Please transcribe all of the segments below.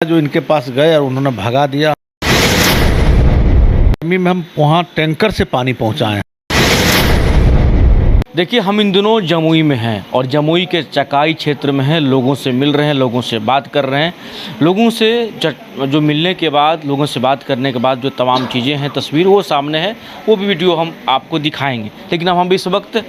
जो इनके पास गए और उन्होंने भगा दिया। गर्मी में हम वहाँ टैंकर से पानी पहुँचाएँ। देखिए, हम इन दिनों जमुई में हैं और जमुई के चकाई क्षेत्र में हैं। लोगों से मिल रहे हैं, लोगों से बात कर रहे हैं। लोगों से जो मिलने के बाद, लोगों से बात करने के बाद जो तमाम चीज़ें हैं, तस्वीर वो सामने है, वो भी वीडियो हम आपको दिखाएंगे। लेकिन अब हम इस वक्त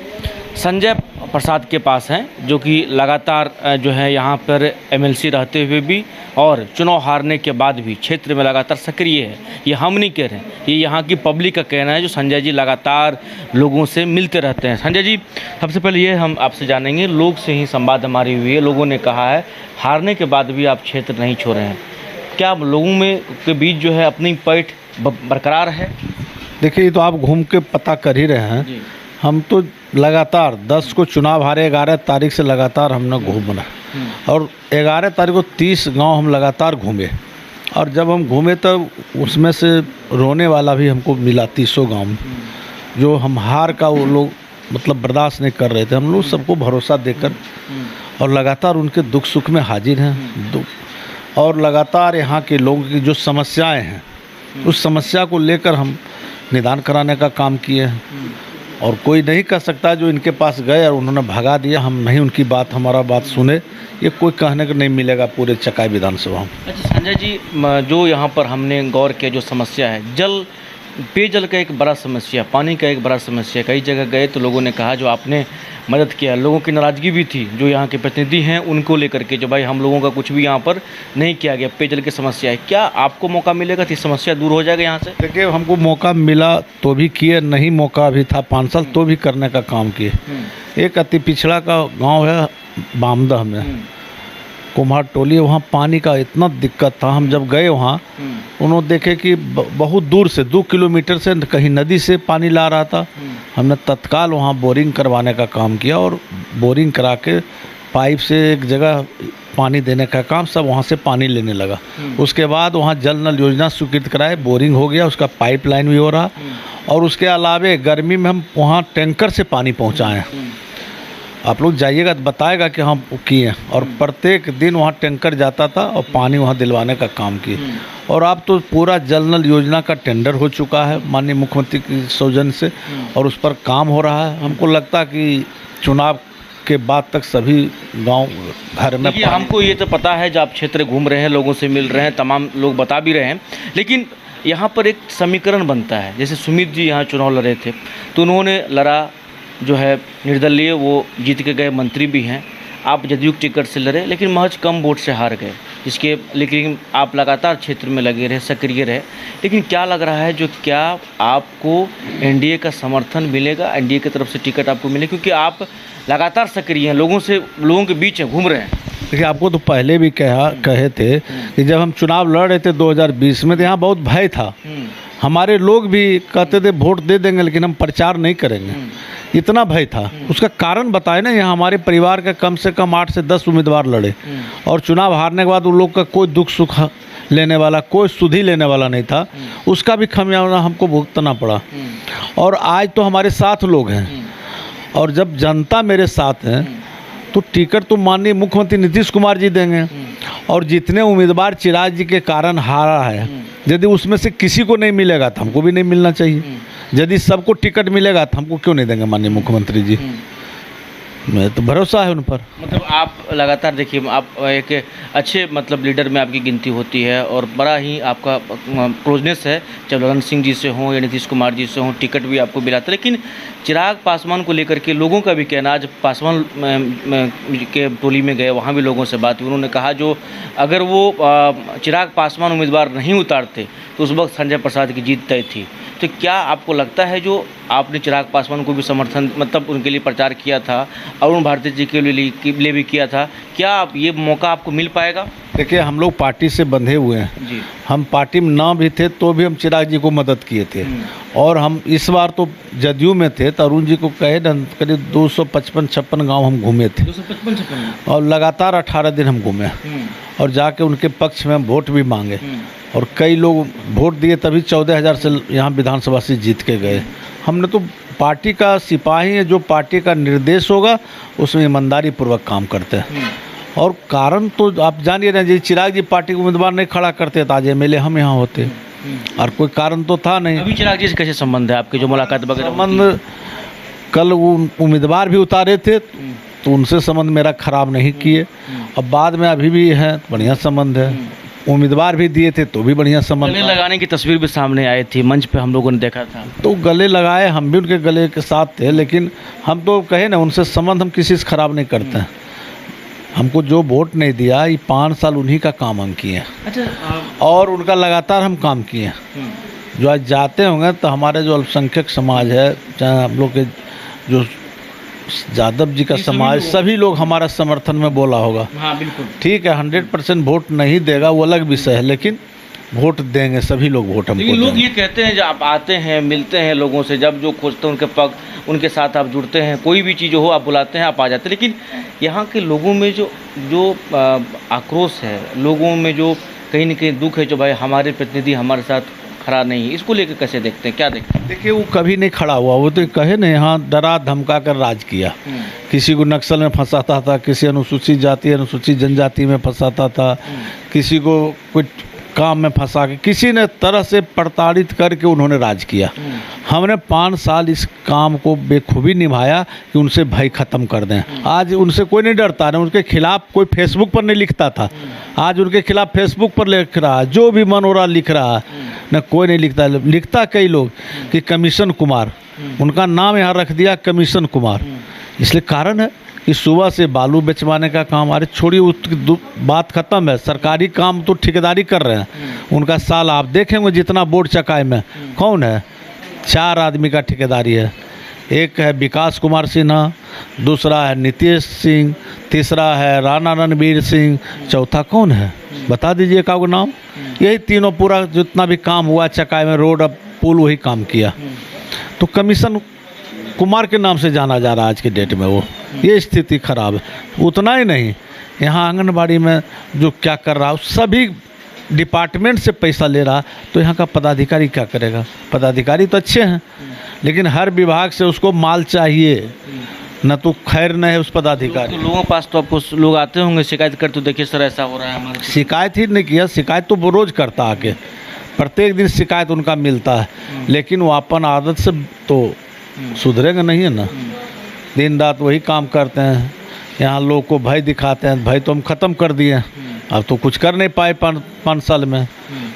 संजय प्रसाद के पास हैं, जो कि लगातार जो है यहाँ पर एमएलसी रहते हुए भी और चुनाव हारने के बाद भी क्षेत्र में लगातार सक्रिय है। ये हम नहीं कह रहे हैं, ये यहाँ की पब्लिक का कहना है। जो संजय जी लगातार लोगों से मिलते रहते हैं। संजय जी, सबसे पहले ये हम आपसे जानेंगे, लोग से ही संवाद हमारी हुई है। लोगों ने कहा है हारने के बाद भी आप क्षेत्र नहीं छोड़े हैं। क्या लोगों में के बीच जो है अपनी पैठ बरकरार है? देखिए, ये तो आप घूम के पता कर ही रहे हैं जी। हम तो लगातार 10 को चुनाव हारे, 11 तारीख से लगातार हमने घूमना और 11 तारीख को 30 गांव हम लगातार घूमे। और जब हम घूमे तब उसमें से रोने वाला भी हमको मिला 30 गांव में, जो हम हार का वो लोग मतलब बर्दाश्त नहीं कर रहे थे। हम लोग सबको भरोसा देकर और लगातार उनके दुख सुख में हाजिर हैं। और लगातार यहाँ के लोगों की जो समस्याएँ हैं, उस समस्या को लेकर हम निदान कराने का काम किए हैं। और कोई नहीं कर सकता जो इनके पास गए और उन्होंने भगा दिया, हम नहीं उनकी बात, हमारा बात सुने, ये कोई कहने को नहीं मिलेगा पूरे चकाई विधानसभा में। अच्छा संजय जी, जो यहाँ पर हमने गौर किया, जो समस्या है पेयजल का एक बड़ा समस्या, पानी का एक बड़ा समस्या, कई जगह गए तो लोगों ने कहा जो आपने मदद किया, लोगों की नाराज़गी भी थी जो यहाँ के प्रतिनिधि हैं उनको लेकर के, जो भाई हम लोगों का कुछ भी यहाँ पर नहीं किया गया, पेयजल की समस्या है। क्या आपको मौका मिलेगा तो समस्या दूर हो जाएगा यहाँ से? देखिए, हमको मौका मिला तो भी किए, नहीं मौका भी था 5 साल तो भी करने का काम किए। एक अति पिछड़ा का गाँव है बामदह में, कुम्हार टोली, वहाँ पानी का इतना दिक्कत था। हम जब गए वहाँ, उन्होंने देखे कि बहुत दूर से 2 किलोमीटर से कहीं नदी से पानी ला रहा था। हमने तत्काल वहाँ बोरिंग करवाने का काम किया और बोरिंग करा के पाइप से एक जगह पानी देने का काम, सब वहाँ से पानी लेने लगा। उसके बाद वहाँ जल नल योजना स्वीकृत कराए, बोरिंग हो गया, उसका पाइपलाइन भी हो रहा। और उसके अलावे गर्मी में हम वहाँ टैंकर से पानी पहुँचाएँ। आप लोग जाइएगा तो बताएगा कि हम किए। और प्रत्येक दिन वहाँ टैंकर जाता था और पानी वहाँ दिलवाने का काम किए। और अब तो पूरा जल नल योजना का टेंडर हो चुका है माननीय मुख्यमंत्री की सौजन्य से, और उस पर काम हो रहा है। हमको लगता है कि चुनाव के बाद तक सभी गांव घर में हमको ये तो पता है, जब आप क्षेत्र घूम रहे हैं, लोगों से मिल रहे हैं, तमाम लोग बता भी रहे हैं, लेकिन यहाँ पर एक समीकरण बनता है। जैसे सुमित जी यहाँ चुनाव लड़े थे तो उन्होंने लड़ा, जो है निर्दलीय, वो जीत के गए, मंत्री भी हैं। आप जदयू टिकट से लड़े लेकिन महज कम वोट से हार गए, लेकिन आप लगातार क्षेत्र में लगे रहे, सक्रिय रहे। लेकिन क्या लग रहा है, जो क्या आपको एनडीए का समर्थन मिलेगा, एनडीए की तरफ से टिकट आपको मिले, क्योंकि आप लगातार सक्रिय हैं, लोगों के बीच घूम रहे हैं? देखिए, आपको तो पहले भी कहे थे कि जब हम चुनाव लड़ रहे थे 2020 में, तो यहाँ बहुत भय था। हमारे लोग भी कहते थे वोट दे देंगे लेकिन हम प्रचार नहीं करेंगे, इतना भय था। उसका कारण बताए ना, यहाँ हमारे परिवार का कम से कम 8 से 10 उम्मीदवार लड़े और चुनाव हारने के बाद उन लोग का कोई दुख सुख लेने वाला, कोई सुधि लेने वाला नहीं था। उसका भी खामियाजा हमको भुगतना पड़ा। और आज तो हमारे साथ लोग हैं, और जब जनता मेरे साथ है तो टिकट तो माननीय मुख्यमंत्री नीतीश कुमार जी देंगे। और जितने उम्मीदवार चिराग जी के कारण हारा है, यदि उसमें से किसी को नहीं मिलेगा तो हमको भी नहीं मिलना चाहिए। यदि सबको टिकट मिलेगा तो हमको क्यों नहीं देंगे माननीय मुख्यमंत्री जी? मैं तो भरोसा है उन पर। मतलब आप लगातार, देखिए, आप एक अच्छे मतलब लीडर में आपकी गिनती होती है और बड़ा ही आपका क्लोजनेस है, चाहे ललन सिंह जी से हों या नीतीश कुमार जी से हों, टिकट भी आपको मिलाता है। लेकिन चिराग पासवान को लेकर के लोगों का भी कहना, आज पासवान के टोली में गए, वहाँ भी लोगों से बात हुई, उन्होंने कहा जो अगर वो चिराग पासवान उम्मीदवार नहीं उतारते तो उस वक्त संजय प्रसाद की जीत तय थी। तो क्या आपको लगता है, जो आपने चिराग पासवान को भी समर्थन, मतलब उनके लिए प्रचार किया था, अरुण भारती जी के लिए भी किया था, क्या आप ये मौका आपको मिल पाएगा? देखिए, हम लोग पार्टी से बंधे हुए हैं जी। हम पार्टी में ना भी थे तो भी हम चिराग जी को मदद किए थे। और हम इस बार तो जदयू में थे तो अरुण जी को कहे करीब 255-56 गाँव हम घूमे थे। 255 और लगातार 18 दिन हम घूमे और जाके उनके पक्ष में हम वोट भी मांगे। और कई लोग वोट दिए, तभी 14,000 से यहाँ विधानसभा से जीत के गए। हमने तो पार्टी का सिपाही है, जो पार्टी का निर्देश होगा उसमें ईमानदारी पूर्वक काम करते हैं। और कारण तो आप जानिए ना, जी चिराग जी पार्टी के उम्मीदवार नहीं खड़ा करते तो आज एमएलए हम यहाँ होते, और कोई कारण तो था नहीं। अभी चिराग जी से कैसे संबंध है आपके, जो मुलाकात वगैरह होती है? संबंध कल वो उम्मीदवार भी उतारे थे तो उनसे संबंध मेरा खराब नहीं किए, अब बाद में अभी भी है बढ़िया संबंध है, उम्मीदवार भी दिए थे तो भी बढ़िया संबंध गले था। लगाने की तस्वीर भी सामने आई थी, मंच पे हम लोगों ने देखा था। तो गले लगाए, हम भी उनके गले के साथ थे, लेकिन हम तो कहे ना उनसे संबंध हम किसी से खराब नहीं करते हैं। हमको जो वोट नहीं दिया, ये 5 साल उन्हीं का काम हम किए हैं, अच्छा, और उनका लगातार हम काम किए हैं। जो आज जाते होंगे तो हमारे जो अल्पसंख्यक समाज है, चाहे हम लोग के जो यादव जी का समाज, सभी लोग हमारा समर्थन में बोला होगा। हाँ बिल्कुल ठीक है, 100% वोट नहीं देगा वो अलग विषय है, लेकिन वोट देंगे सभी लोग, वोट हमको लेकिन लोग देंगे। ये कहते हैं, जब आप आते हैं मिलते हैं लोगों से, जब जो खोजते हैं उनके पग उनके साथ आप जुड़ते हैं, कोई भी चीज़ हो आप बुलाते हैं, आप आ जाते हैं, लेकिन यहाँ के लोगों में जो आक्रोश है, लोगों में जो कहीं न कहीं दुख है, जो भाई हमारे प्रतिनिधि हमारे साथ खड़ा नहीं है, इसको लेकर कैसे देखते हैं, क्या देखते हैं? देखिए वो कभी नहीं खड़ा हुआ, वो तो कहे ना यहाँ डरा धमका कर राज किया, किसी को नक्सल में फंसाता था, किसी अनुसूचित जाति अनुसूचित जनजाति में फंसाता था, किसी को कुछ काम में फंसा के, किसी ने तरह से प्रताड़ित करके उन्होंने राज किया। हमने 5 साल इस काम को बेखूबी निभाया कि उनसे भय ख़त्म कर दें। आज उनसे कोई नहीं डरता, ना उनके खिलाफ कोई फेसबुक पर नहीं लिखता था, आज उनके खिलाफ फेसबुक पर लिख रहा है, जो भी मन हो रहा लिख रहा है, न कोई नहीं लिखता कई लोग कि कमीशन कुमार, उनका नाम यहाँ रख दिया कमीशन कुमार, इसलिए कारण है कि सुबह से बालू बेचवाने का काम, अरे छोड़िए उसकी बात ख़त्म है, सरकारी काम तो ठेकेदारी कर रहे हैं, उनका साल आप देखेंगे जितना बोर्ड चकाए में कौन है, 4 आदमी का ठेकेदारी है, एक है विकास कुमार सिन्हा, दूसरा है नीतीश सिंह, तीसरा है राणा रणबीर सिंह, चौथा कौन है बता दीजिए का नाम। यही तीनों पूरा जितना भी काम हुआ चकाए में, रोड अब पुल वही काम किया, तो कमीशन कुमार के नाम से जाना जा रहा है आज के डेट में। वो ये स्थिति खराब है। उतना ही नहीं, यहाँ आंगनबाड़ी में जो क्या कर रहा है, सभी डिपार्टमेंट से पैसा ले रहा, तो यहाँ का पदाधिकारी क्या करेगा? पदाधिकारी तो अच्छे हैं, लेकिन हर विभाग से उसको माल चाहिए, न तो खैर न है उस पदाधिकारी। तो लोगों के पास तो आपको लोग आते होंगे शिकायत करते, तो देखिए सर ऐसा हो रहा है हमारे। शिकायत ही नहीं किया, शिकायत तो वो रोज़ करता आके, प्रत्येक दिन शिकायत उनका मिलता है, लेकिन वो अपन आदत से तो सुधरेगा नहीं है ना, दिन रात वही काम करते हैं। यहाँ लोग को भय दिखाते हैं, भय तो हम ख़त्म कर दिए, अब तो कुछ कर नहीं पाए 5 साल में,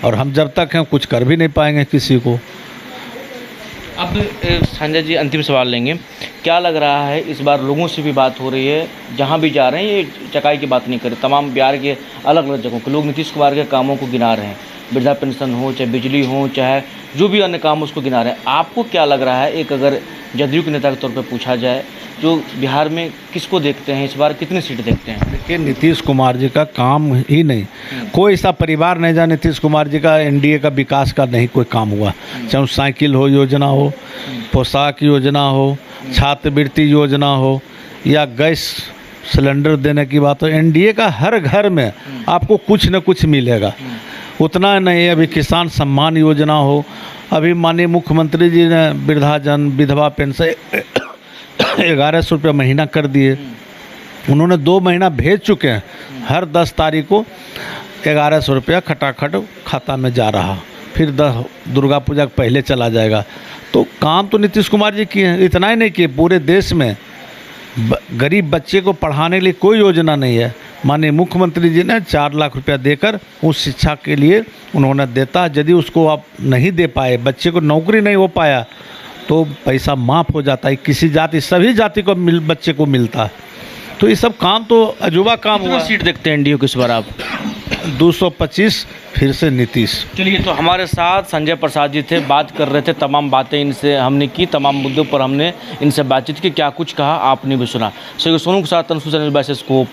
और हम जब तक हैं कुछ कर भी नहीं पाएंगे किसी को। अब संजय जी अंतिम सवाल लेंगे, क्या लग रहा है इस बार लोगों से भी बात हो रही है, जहाँ भी जा रहे हैं, ये चकाई की बात नहीं कर रहे, तमाम बिहार के अलग अलग जगहों के लोग नीतीश कुमार के कामों को गिना रहे हैं, वृद्धा पेंशन हो, चाहे बिजली हो, चाहे जो भी अन्य काम उसको गिना रहे हैं। आपको क्या लग रहा है, एक अगर जदयू के नेता के तौर पर पूछा जाए, जो बिहार में किसको देखते हैं इस बार, कितनी सीट देखते हैं? देखिए नीतीश कुमार जी का काम ही नहीं, कोई ऐसा परिवार नहीं जहाँ नीतीश कुमार जी का एनडीए का विकास का नहीं कोई काम हुआ, चाहे साइकिल हो योजना हो, पोशाक योजना हो, छात्रवृत्ति योजना हो, या गैस सिलेंडर देने की बात हो, एनडीए का हर घर में आपको कुछ न कुछ मिलेगा। उतना नहीं, अभी किसान सम्मान योजना हो, अभी माननीय मुख्यमंत्री जी ने वृद्धाजन विधवा पेंशन 1100 रुपये महीना कर दिए, उन्होंने 2 महीना भेज चुके हैं, हर 10 तारीख को 1100 रुपया खटाखट खाता में जा रहा, फिर दुर्गा पूजा के पहले चला जाएगा। तो काम तो नीतीश कुमार जी किए हैं, इतना ही नहीं किए, पूरे देश में गरीब बच्चे को पढ़ाने के लिए कोई योजना नहीं है। माननीय मुख्यमंत्री जी ने 4 लाख रुपया देकर उस शिक्षा के लिए उन्होंने देता, यदि उसको आप नहीं दे पाए, बच्चे को नौकरी नहीं हो पाया, तो पैसा माफ़ हो जाता है, किसी जाति सभी जाति को बच्चे को मिलता है। तो ये सब काम तो अजूबा काम हुआ। सीट देखते हैं एनडीए को इस बार आप? 225 फिर से नीतीश। चलिए, तो हमारे साथ संजय प्रसाद जी थे, बात कर रहे थे, तमाम बातें इनसे हमने की, तमाम मुद्दों पर हमने इनसे बातचीत की, क्या कुछ कहा आपने भी सुना। सोनू के साथ अंशु चैनल स्कोप।